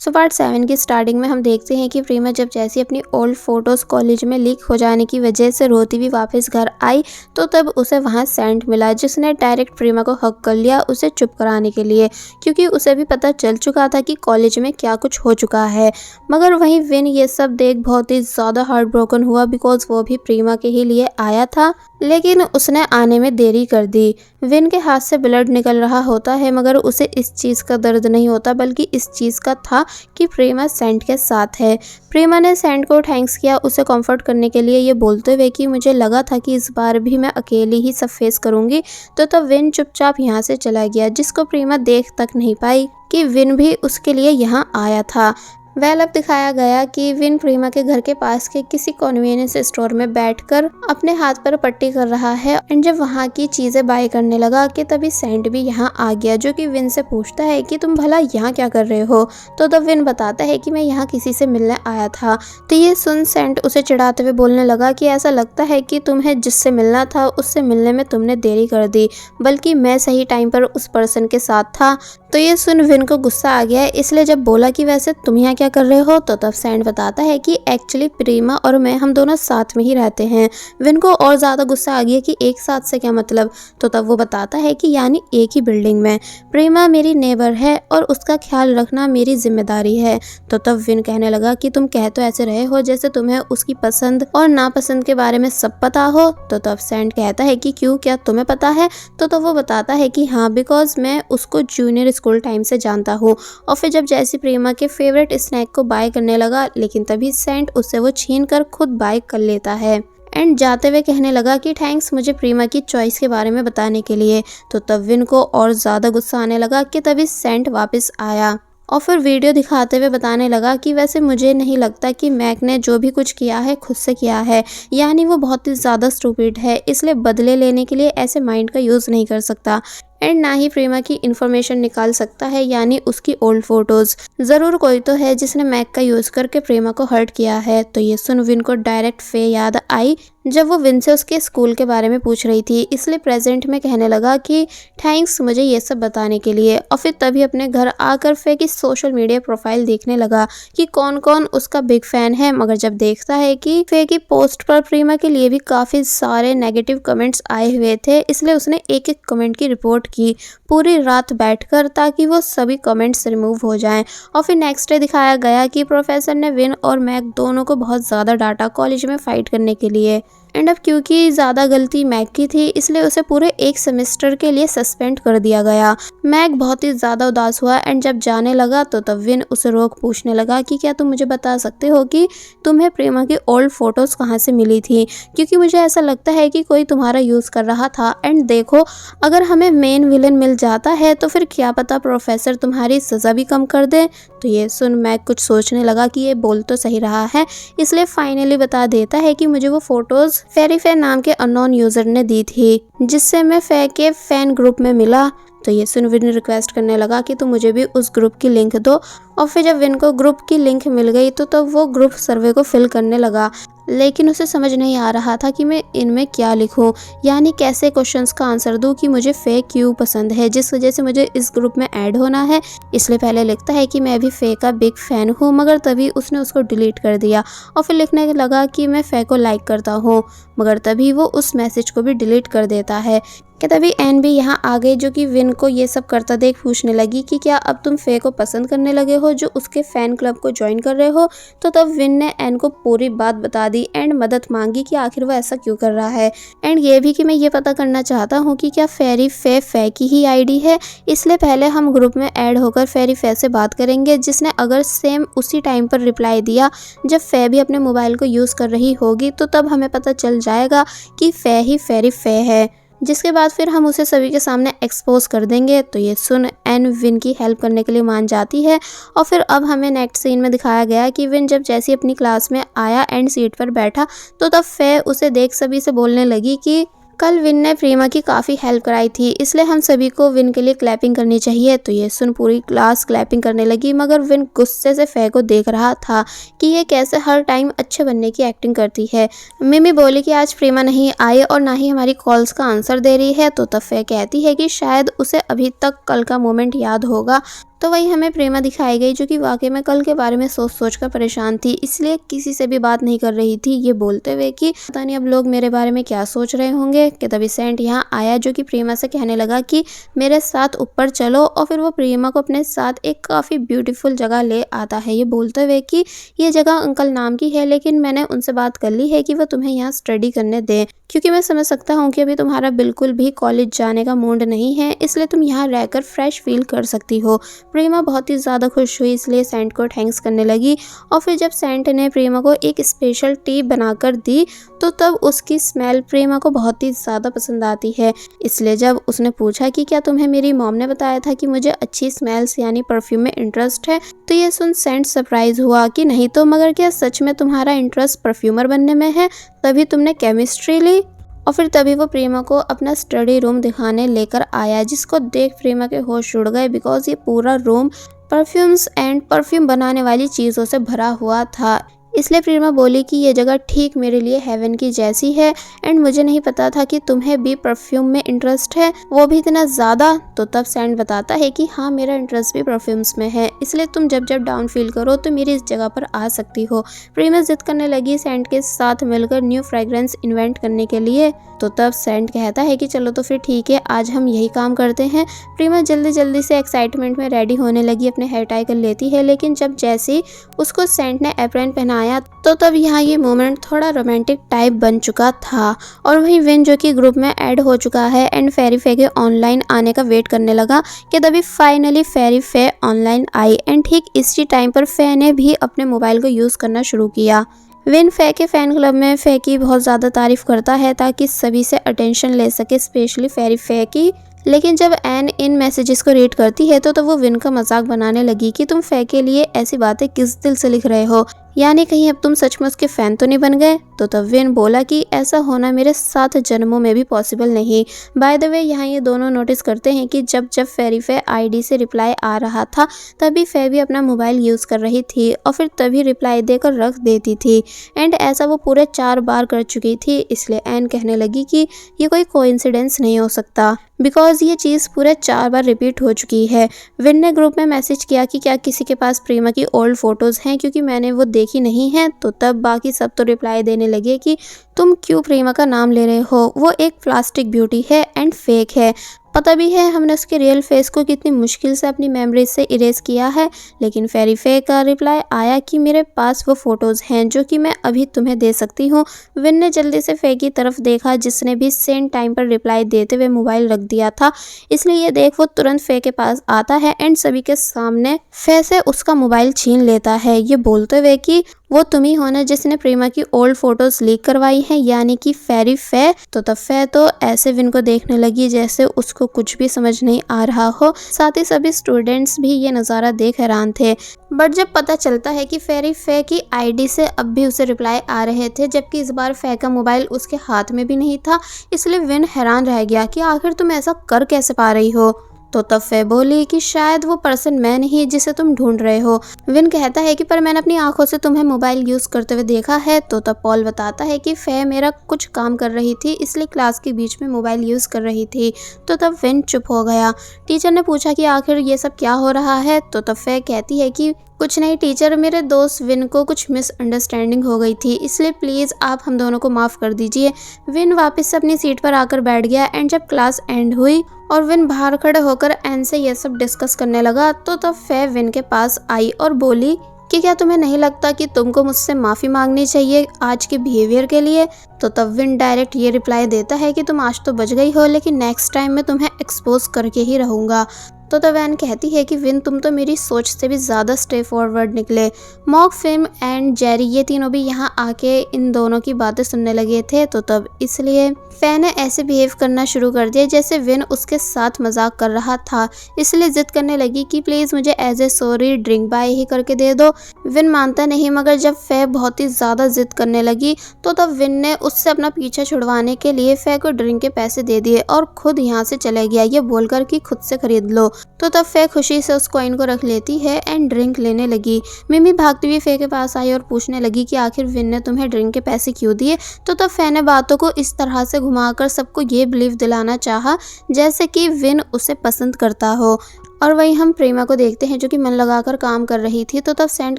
So part 7 की starting में हम देखते हैं कि प्रेमा जब जैसी अपनी ओल्ड फोटोज़ कॉलेज में लीक हो जाने की वजह से रोती हुई वापस घर आई तो तब उसे वहाँ सैंड मिला जिसने डायरेक्ट प्रेमा को हक कर लिया उसे चुप कराने के लिए, क्योंकि उसे भी पता चल चुका था कि कॉलेज में क्या कुछ हो चुका है। मगर वहीं विन ये सब देख बहुत ही ज़्यादा हार्ट ब्रोकन हुआ बिकॉज वो भी प्रेमा के ही लिए आया था, लेकिन उसने आने में देरी कर दी। विन के हाथ से ब्लड निकल रहा होता है मगर उसे इस चीज़ का दर्द नहीं होता बल्कि इस चीज़ का था कि प्रेमा सैंड के साथ है। प्रेमा ने सैंड को थैंक्स किया उसे कंफर्ट करने के लिए, ये बोलते हुए कि मुझे लगा था कि इस बार भी मैं अकेली ही सब फेस करूंगी। तो तब विन चुपचाप यहाँ से चला गया, जिसको प्रेमा देख तक नहीं पाई कि विन भी उसके लिए यहाँ आया था। अब दिखाया गया कि विन प्रेमा के घर के पास के किसी कन्वीनियंस स्टोर में बैठकर अपने हाथ पर पट्टी कर रहा है एंड जब वहाँ की चीजें बाय करने लगा कि तभी सैंड भी यहाँ आ गया, जो कि विन से पूछता है कि तुम भला यहाँ क्या कर रहे हो। तो तब विन बताता है कि मैं यहाँ किसी से मिलने आया था। तो ये सुन सैंड उसे चिढ़ाते हुए बोलने लगा कि ऐसा लगता है कि तुम्हें जिससे मिलना था उससे मिलने में तुमने देरी कर दी, बल्कि मैं सही टाइम पर उस पर्सन के साथ था। तो ये सुन विन को गुस्सा आ गया, इसलिए जब बोला कि वैसे तुम यहाँ क्या कर रहे हो तो तब सैंड बताता है कि एक्चुअली प्रेमा और मैं हम दोनों साथ में ही रहते हैं। विन को और ज़्यादा गुस्सा आ गया कि एक साथ से क्या मतलब। तो तब वो बताता है कि यानी एक ही बिल्डिंग में। प्रेमा मेरी नेबर है और उसका ख्याल रखना मेरी जिम्मेदारी है। तो तब विन कहने लगा कि तुम कह तो ऐसे रहे हो जैसे तुम्हें उसकी पसंद और नापसंद के बारे में सब पता हो। तो तब सैंड कहता है कि क्यों, क्या तुम्हें पता है। तो तब वो बताता है कि हाँ, बिकॉज मैं उसको जूनियर स्कूल टाइम से जानता हूँ। और फिर जब जैसी प्रेमा के फेवरेट स्नैक को बाय करने लगा, लेकिन तभी सैंड उससे वो छीन कर खुद बाय कर लेता है एंड जाते हुए कहने लगा कि थैंक्स मुझे प्रेमा की चॉइस के बारे में बताने के लिए। तो तब विन को और ज़्यादा गुस्सा आने लगा कि तभी सैंड वापस आया और फिर वीडियो दिखाते हुए बताने लगा कि वैसे मुझे नहीं लगता कि मैक ने जो भी कुछ किया है खुद से किया है, यानी वो बहुत ही ज़्यादा स्टूपिड है, इसलिए बदले लेने के लिए ऐसे माइंड का यूज़ नहीं कर सकता एंड ना ही प्रेमा की इन्फॉर्मेशन निकाल सकता है, यानी उसकी ओल्ड फोटोज़। ज़रूर कोई तो है जिसने मैक का यूज़ करके प्रेमा को हर्ट किया है। तो ये सुन विन को डायरेक्ट फे याद आई जब वो विन से उसके स्कूल के बारे में पूछ रही थी, इसलिए प्रेजेंट में कहने लगा कि थैंक्स मुझे ये सब बताने के लिए। और फिर तभी अपने घर आकर फे की सोशल मीडिया प्रोफाइल देखने लगा कि कौन कौन उसका बिग फैन है, मगर जब देखता है कि फे की पोस्ट पर प्रेमा के लिए भी काफ़ी सारे नेगेटिव कमेंट्स आए हुए थे, इसलिए उसने एक एक कमेंट की रिपोर्ट की पूरी रात बैठकर, ताकि वो सभी कमेंट्स रिमूव हो जाएं। और फिर नेक्स्ट डे दिखाया गया कि प्रोफेसर ने विन और मैक दोनों को बहुत ज़्यादा डांटा कॉलेज में फ़ाइट करने के लिए एंड अब क्योंकि ज़्यादा गलती मैक की थी इसलिए उसे पूरे एक सेमेस्टर के लिए सस्पेंड कर दिया गया। मैक बहुत ही ज़्यादा उदास हुआ एंड जब जाने लगा तो तब विन उसे रोक पूछने लगा कि क्या तुम मुझे बता सकते हो कि तुम्हें प्रेमा की ओल्ड फोटोज़ कहाँ से मिली थी, क्योंकि मुझे ऐसा लगता है कि कोई तुम्हारा यूज़ कर रहा था एंड देखो अगर हमें मेन विलन मिल जाता है तो फिर क्या पता प्रोफेसर तुम्हारी सज़ा भी कम कर दे। तो ये सुन मैक कुछ सोचने लगा कि ये बोल तो सही रहा है, इसलिए फाइनली बता देता है कि मुझे वो फोटोज़ फेरी फे नाम के अननोन यूज़र ने दी थी, जिससे मैं फे के फैन ग्रुप में मिला। तो ये सुन विन रिक्वेस्ट करने लगा कि तुम मुझे भी उस ग्रुप की लिंक दो। और फिर जब विन को ग्रुप की लिंक मिल गई तो तब वो ग्रुप सर्वे को फिल करने लगा, लेकिन उसे समझ नहीं आ रहा था कि मैं इनमें क्या लिखूं, यानी कैसे क्वेश्चंस का आंसर दूं कि मुझे फे क्यों पसंद है, जिस वजह से मुझे इस ग्रुप में ऐड होना है। इसलिए पहले लिखता है कि मैं भी फे का बिग फैन हूँ, मगर तभी उसने उसको डिलीट कर दिया। और फिर लिखने लगा कि मैं फे को लाइक करता हूँ, मगर तभी वो उस मैसेज को भी डिलीट कर देता है। कि तभी एन भी यहाँ आ गई, जो कि विन को ये सब करता देख पूछने लगी कि क्या अब तुम फे को पसंद करने लगे हो जो उसके फैन क्लब को ज्वाइन कर रहे हो। तो तब विन ने एन को पूरी बात बता दी एंड मदद मांगी कि आखिर वो ऐसा क्यों कर रहा है एंड ये भी कि मैं ये पता करना चाहता हूँ कि क्या फेरी फे की ही आईडी है, इसलिए पहले हम ग्रुप में ऐड होकर फेरी फे से बात करेंगे, जिसने अगर सेम उसी टाइम पर रिप्लाई दिया जब फे भी अपने मोबाइल को यूज़ कर रही होगी तो तब हमें पता चल जाएगा कि फे ही फेरी फे है, जिसके बाद फिर हम उसे सभी के सामने एक्सपोज कर देंगे। तो ये सुन एन विन की हेल्प करने के लिए मान जाती है। और फिर अब हमें नेक्स्ट सीन में दिखाया गया कि विन जब जैसे अपनी क्लास में आया एंड सीट पर बैठा तो तब फे उसे देख सभी से बोलने लगी कि कल विन ने प्रेमा की काफ़ी हेल्प कराई थी, इसलिए हम सभी को विन के लिए क्लैपिंग करनी चाहिए। तो ये सुन पूरी क्लास क्लैपिंग करने लगी, मगर विन गुस्से से फे को देख रहा था कि ये कैसे हर टाइम अच्छे बनने की एक्टिंग करती है। मिमी बोली कि आज प्रेमा नहीं आई और ना ही हमारी कॉल्स का आंसर दे रही है। तो तब फे कहती है कि शायद उसे अभी तक कल का मोमेंट याद होगा तो वही हमें प्रेमा दिखाई गई जो कि वाकई में कल के बारे में सोच कर परेशान थी, इसलिए किसी से भी बात नहीं कर रही थी, ये बोलते हुए कि पता नहीं अब लोग मेरे बारे में क्या सोच रहे होंगे। कि तभी सेंट यहाँ आया जो कि प्रेमा से कहने लगा कि मेरे साथ ऊपर चलो, और फिर वो प्रेमा को अपने साथ एक काफ़ी ब्यूटीफुल जगह ले आता है, ये बोलते हुए कि ये जगह अंकल नाम की है, लेकिन मैंने उनसे बात कर ली है कि वो तुम्हें यहाँ स्टडी करने दें, क्योंकि मैं समझ सकता हूँ कि अभी तुम्हारा बिल्कुल भी कॉलेज जाने का मूड नहीं है, इसलिए तुम यहाँ रहकर फ्रेश फील कर सकती हो। प्रेमा बहुत ही ज़्यादा खुश हुई, इसलिए सेंट को थैंक्स करने लगी। और फिर जब सेंट ने प्रेमा को एक स्पेशल टी बनाकर दी तो तब उसकी स्मेल प्रेमा को बहुत ही ज़्यादा पसंद आती है। इसलिए जब उसने पूछा कि क्या तुम्हें मेरी मॉम ने बताया था कि मुझे अच्छी स्मेल्स यानी परफ्यूम में इंटरेस्ट है, तो ये सुन सेंट सरप्राइज हुआ कि नहीं तो मगर क्या सच में तुम्हारा इंटरेस्ट परफ्यूमर बनने में है, तभी तुमने केमिस्ट्री ली। और फिर तभी वो प्रेमा को अपना स्टडी रूम दिखाने लेकर आया, जिसको देख प्रेमा के होश उड़ गए, बिकॉज ये पूरा रूम परफ्यूम्स एंड परफ्यूम बनाने वाली चीज़ों से भरा हुआ था। इसलिए प्रेमा बोली कि ये जगह ठीक मेरे लिए हेवन की जैसी है, एंड मुझे नहीं पता था कि तुम्हें भी परफ्यूम में इंटरेस्ट है, वो भी इतना ज़्यादा। तो तब सेंट बताता है कि हाँ मेरा इंटरेस्ट भी परफ्यूम्स में है, इसलिए तुम जब जब डाउन फील करो तो मेरी इस जगह पर आ सकती हो। प्रेमा जिद करने लगी सेंट के साथ मिलकर न्यू फ्रेग्रेंस इन्वेंट करने के लिए। तो तब सेंट कहता है कि चलो तो फिर ठीक है, आज हम यही काम करते हैं। प्रेमा जल्दी जल्दी से एक्साइटमेंट में रेडी होने लगी, अपने हेयर टाई कर लेती है, लेकिन जब जैसे उसको सेंट ने एप्रन पहनाया तो तब यहाँ ये मोमेंट थोड़ा रोमांटिक टाइप बन चुका था। और वहीं विन जो कि ग्रुप में ऐड हो चुका है एंड फेरी फे के ऑनलाइन आने का वेट करने लगा कि तभी फाइनली फेरी फे ऑनलाइन आई, एंड ठीक इसी टाइम पर फे ने भी अपने मोबाइल को यूज़ करना शुरू किया। विन फे के फैन क्लब में फे की बहुत ज़्यादा तारीफ करता है ताकि सभी से अटेंशन ले सके, स्पेशली फेरी फे की। लेकिन जब एन इन मैसेजेस को रीड करती है तो वो विन का मजाक बनाने लगी कि तुम फे के लिए ऐसी बातें किस दिल से लिख रहे हो, यानी कहीं अब तुम सच में उसके फैन तो नहीं बन गए। तो तब विन बोला कि ऐसा होना मेरे 7 जन्मों में भी पॉसिबल नहीं। बाय द वे यहाँ ये दोनों नोटिस करते हैं कि जब जब फेरी फे आईडी से रिप्लाई आ रहा था तभी फे भी अपना मोबाइल यूज़ कर रही थी और फिर तभी रिप्लाई देकर रख देती थी, एंड ऐसा वो पूरे 4 बार कर चुकी थी। इसलिए एन कहने लगी कि ये कोई कोइंसिडेंस नहीं हो सकता, बिकॉज ये चीज़ पूरे 4 बार रिपीट हो चुकी है। विन ने ग्रुप में मैसेज किया कि क्या किसी के पास प्रेमा की ओल्ड फोटोज़ हैं, क्योंकि मैंने वो देखी नहीं है। तो तब बाकी सब तो रिप्लाई देने लगे कि तुम क्यों प्रेमा का नाम ले रहे हो, वो एक प्लास्टिक ब्यूटी है एंड फेक है। पता भी है हमने उसके रियल फेस को कितनी मुश्किल से अपनी मेमोरी से इरेज किया है। लेकिन फेरी फे का रिप्लाई आया कि मेरे पास वो फ़ोटोज़ हैं जो कि मैं अभी तुम्हें दे सकती हूँ। विन ने जल्दी से फे की तरफ देखा, जिसने भी सेम टाइम पर रिप्लाई देते हुए मोबाइल रख दिया था। इसलिए ये देख वो तुरंत फे के पास आता है एंड सभी के सामने फे से उसका मोबाइल छीन लेता है, ये बोलते हुए कि वो तुम ही हो ना जिसने प्रेमा की ओल्ड फोटोज लीक करवाई हैं, यानी कि फेरी फे। तो तब फे तो ऐसे विन को देखने लगी जैसे उसको कुछ भी समझ नहीं आ रहा हो। साथ ही सभी स्टूडेंट्स भी ये नज़ारा देख हैरान थे। बट जब पता चलता है कि फेरी फे की आईडी से अब भी उसे रिप्लाई आ रहे थे, जबकि इस बार फे का मोबाइल उसके हाथ में भी नहीं था, इसलिए विन हैरान रह गया कि आखिर तुम ऐसा कर कैसे पा रही हो। तो तब फे बोली कि शायद वो पर्सन मैं नहीं जिसे तुम ढूंढ रहे हो। विन कहता है कि पर मैंने अपनी आंखों से तुम्हें मोबाइल यूज़ करते हुए देखा है। तो तब पॉल बताता है कि फे मेरा कुछ काम कर रही थी, इसलिए क्लास के बीच में मोबाइल यूज़ कर रही थी। तो तब विन चुप हो गया। टीचर ने पूछा कि आखिर ये सब क्या हो रहा है। तो तब फे कहती है कि कुछ नहीं टीचर, मेरे दोस्त विन को कुछ मिसअंडरस्टैंडिंग हो गई थी, इसलिए प्लीज़ आप हम दोनों को माफ़ कर दीजिए। विन वापस से अपनी सीट पर आकर बैठ गया एंड जब क्लास एंड हुई और विन बाहर खड़े होकर एन से ये सब डिस्कस करने लगा, तो तब फे विन के पास आई और बोली कि क्या तुम्हें नहीं लगता कि तुमको मुझसे माफ़ी मांगनी चाहिए आज के बिहेवियर के लिए। तो तब विन डायरेक्ट ये रिप्लाई देता है कि तुम आज तो बच गई हो, लेकिन नेक्स्ट टाइम मैं तुम्हें एक्सपोज करके ही रहूँगा। तो तब एन कहती है कि विन तुम तो मेरी सोच से भी ज़्यादा स्टे फॉरवर्ड निकले। मॉक, फिम एंड जेरी ये तीनों भी यहाँ आके इन दोनों की बातें सुनने लगे थे। तो तब इसलिए फे ने ऐसे बिहेव करना शुरू कर दिया जैसे विन उसके साथ मजाक कर रहा था, इसलिए जिद करने लगी कि प्लीज़ मुझे as a sorry drink by ही करके दे दो। विन मानता नहीं, मगर जब फे बहुत ही ज़्यादा जिद करने लगी तो तब विन ने उससे अपना पीछा छुड़वाने के लिए फे को ड्रिंक के पैसे दे दिए और खुद यहाँ से चले गया, ये बोलकर कि खुद से खरीद लो। तो तब फे खुशी से उस कॉइन को रख लेती है एंड ड्रिंक लेने लगी। मिमी भागती हुई फे के पास आई और पूछने लगी कि आखिर विन ने तुम्हें ड्रिंक के पैसे क्यों दिए। तो तब फे ने बातों को इस तरह से घुमाकर सबको ये बिलीव दिलाना चाहा जैसे कि विन उसे पसंद करता हो। और वहीं हम प्रेमा को देखते हैं जो कि मन लगाकर काम कर रही थी। तो तब सैंड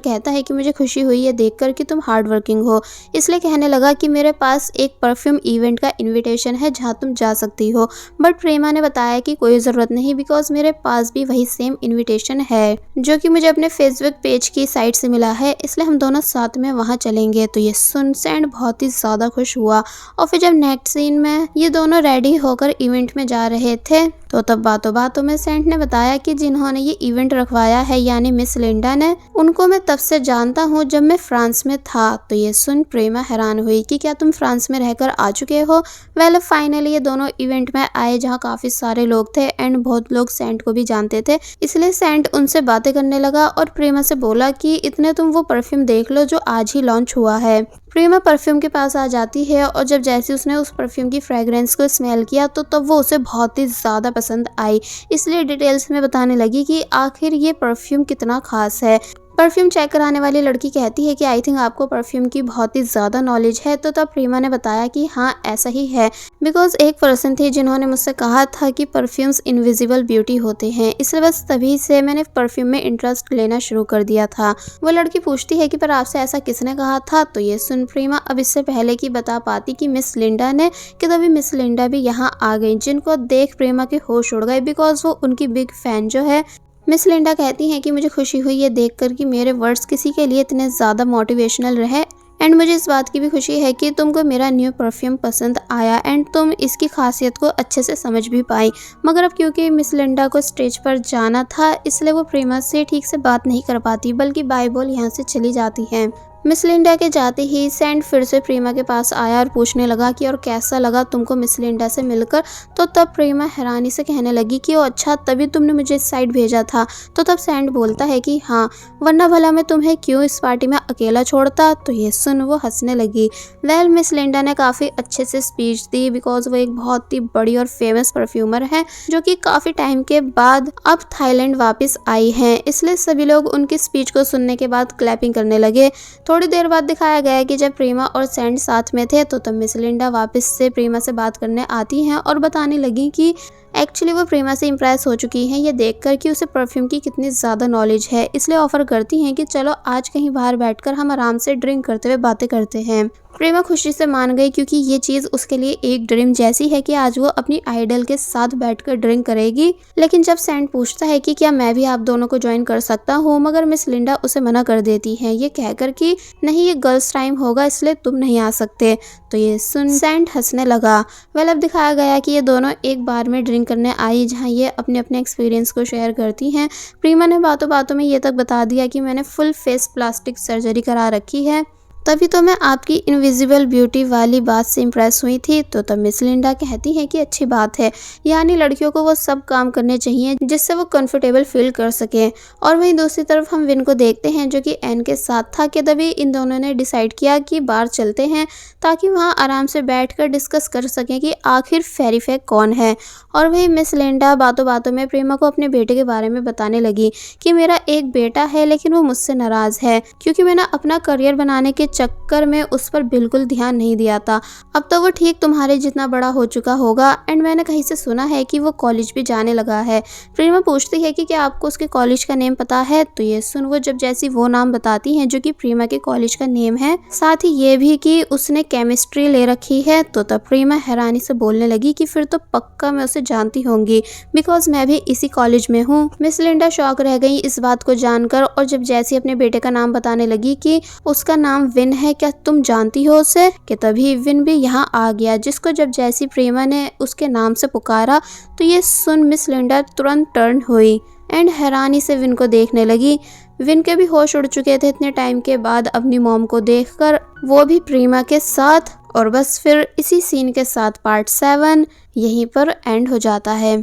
कहता है कि मुझे खुशी हुई है देखकर कि तुम हार्ड वर्किंग हो, इसलिए कहने लगा कि मेरे पास एक परफ्यूम इवेंट का इनविटेशन है जहां तुम जा सकती हो। बट प्रेमा ने बताया कि कोई ज़रूरत नहीं, बिकॉज मेरे पास भी वही सेम इनविटेशन है जो कि मुझे अपने फेसबुक पेज की साइट से मिला है, इसलिए हम दोनों साथ में वहाँ चलेंगे। तो ये सुन सैंड बहुत ही ज़्यादा खुश हुआ। और फिर जब नेक्स्ट सीन में ये दोनों रेडी होकर इवेंट में जा रहे थे तो तब बातों बातों में सैंड ने बताया कि जिन्होंने ये इवेंट रखवाया है यानी मिस लिंडा ने, उनको मैं तब से जानता हूँ जब मैं फ्रांस में था। तो ये सुन प्रेमा हैरान हुई कि क्या तुम फ्रांस में रहकर आ चुके हो। वेल फाइनली ये दोनों इवेंट में आए जहाँ काफी सारे लोग थे एंड बहुत लोग सैंड को भी जानते थे, इसलिए सैंड उनसे बातें करने लगा और प्रेमा से बोला कि इतने तुम वो परफ्यूम देख लो जो आज ही लॉन्च हुआ है। प्रेमा परफ्यूम के पास आ जाती है और जब जैसे उसने उस परफ्यूम की फ्रेग्रेंस को स्मेल किया तो तब वो उसे बहुत ही ज़्यादा पसंद आई, इसलिए डिटेल्स में बताने लगी कि आखिर ये परफ्यूम कितना खास है। परफ्यूम चेक कराने वाली लड़की कहती है कि आई थिंक आपको परफ्यूम की बहुत ही ज़्यादा नॉलेज है। तो तब प्रेमा ने बताया कि हाँ ऐसा ही है, बिकॉज एक पर्सन थे जिन्होंने मुझसे कहा था कि परफ्यूम्स इनविजिबल ब्यूटी होते हैं, इसलिए बस तभी से मैंने परफ्यूम में इंटरेस्ट लेना शुरू कर दिया था। वो लड़की पूछती है कि पर आपसे ऐसा किसने कहा था। तो ये सुन प्रेमा अब इससे पहले कि बता पाती कि मिस लिंडा ने, कि तभी मिस लिंडा भी यहाँ आ गई, जिनको देख प्रेमा के होश उड़ गए, बिकॉज वो उनकी बिग फैन जो है। मिस लिंडा कहती हैं कि मुझे खुशी हुई ये देखकर कि मेरे वर्ड्स किसी के लिए इतने ज़्यादा मोटिवेशनल रहे, एंड मुझे इस बात की भी खुशी है कि तुमको मेरा न्यू परफ्यूम पसंद आया एंड तुम इसकी खासियत को अच्छे से समझ भी पाई। मगर अब क्योंकि मिस लिंडा को स्टेज पर जाना था, इसलिए वो प्रेमा से ठीक से बात नहीं कर पाती, बल्कि बाय बोल यहाँ से चली जाती हैं। मिस लिंडा के जाते ही सैंड फिर से प्रेमा के पास आया और पूछने लगा कि और कैसा लगा तुमको मिस लिंडा से मिलकर। तो तब प्रेमा हैरानी से कहने लगी कि ओ अच्छा, तभी तुमने मुझे इस साइड भेजा था। तो तब सैंड बोलता है कि हाँ, वरना भला मैं तुम्हें क्यों इस पार्टी में अकेला छोड़ता। तो ये सुन वो हंसने लगी। वेल मिस लिंडा ने काफ़ी अच्छे से स्पीच दी, बिकॉज वो एक बहुत ही बड़ी और फेमस परफ्यूमर है जो कि काफ़ी टाइम के बाद अब थाईलैंड वापस आई हैं, इसलिए सभी लोग उनकी स्पीच को सुनने के बाद क्लैपिंग करने लगे। थोड़ी देर बाद दिखाया गया कि जब प्रेमा और सैंड साथ में थे तो तब मिस लिंडा वापस से प्रेमा से बात करने आती हैं और बताने लगी कि एक्चुअली वो प्रेमा से इम्प्रेस हो चुकी हैं ये देखकर कि उसे परफ्यूम की कितनी ज़्यादा नॉलेज है, इसलिए ऑफर करती हैं कि चलो आज कहीं बाहर बैठकर हम आराम से ड्रिंक करते हुए बातें करते हैं। प्रेमा खुशी से मान गई क्योंकि ये चीज़ उसके लिए एक ड्रीम जैसी है कि आज वो अपनी आइडल के साथ बैठकर ड्रिंक करेगी। लेकिन जब सैंड पूछता है कि क्या मैं भी आप दोनों को ज्वाइन कर सकता हूँ, मगर मिस लिंडा उसे मना कर देती हैं ये कहकर कि नहीं, ये गर्ल्स टाइम होगा इसलिए तुम नहीं आ सकते। तो ये सुन सैंड हंसने लगा। वेल अब दिखाया गया कि ये दोनों एक बार में ड्रिंक करने आई जहाँ ये अपने अपने एक्सपीरियंस को शेयर करती हैं। प्रेमा ने बातों बातों में ये तक बता दिया कि मैंने फुल फेस प्लास्टिक सर्जरी करा रखी है, तभी तो मैं आपकी इनविजिबल ब्यूटी वाली बात से इम्प्रेस हुई थी। तो तब मिस लिंडा कहती है कि अच्छी बात है, यानी लड़कियों को वो सब काम करने चाहिए जिससे वो कंफर्टेबल फील कर सके। और वहीं दूसरी तरफ हम विन को देखते हैं जो कि एन के साथ था कि तभी इन दोनों ने डिसाइड किया कि बाहर चलते हैं ताकि वहाँ आराम से बैठकर डिस्कस कर सकें कि आखिर फेरी फेक कौन है। और वहीं मिस लिंडा बातों बातों में प्रेमा को अपने बेटे के बारे में बताने लगी कि मेरा एक बेटा है लेकिन वो मुझसे नाराज़ है क्योंकि मैंने अपना करियर बनाने के चक्कर में उस पर बिल्कुल ध्यान नहीं दिया था। अब तो वो ठीक तुम्हारे जितना बड़ा हो चुका होगा एंड मैंने कहीं से सुना है कि वो कॉलेज भी जाने लगा है। प्रेमा पूछती है कि क्या आपको उसके कॉलेज का नेम पता है। तो ये सुन वो जब जैसी वो नाम बताती हैं जो कि प्रेमा के कॉलेज का नेम है, साथ ही ये भी कि उसने केमिस्ट्री ले रखी है। तो तब प्रेमा हैरानी से बोलने लगी कि फिर तो पक्का मैं उसे जानती होंगी, बिकॉज मैं भी इसी कॉलेज में हूँ। मिस लिंडा शॉक रह गई इस बात को जानकर और जब जैसी अपने बेटे का नाम बताने लगी कि उसका नाम विन है, क्या तुम जानती हो उसे, कि तभी विन भी यहाँ आ गया, जिसको जब जैसी प्रेमा ने उसके नाम से पुकारा तो ये सुन मिस लिंडा तुरंत टर्न हुई एंड हैरानी से विन को देखने लगी। विन के भी होश उड़ चुके थे इतने टाइम के बाद अपनी मॉम को देखकर, वो भी प्रेमा के साथ। और बस फिर इसी सीन के साथ पार्ट 7 यहीं पर एंड हो जाता है।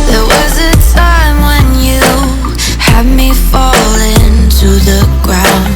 There was a time when you had me falling to the ground.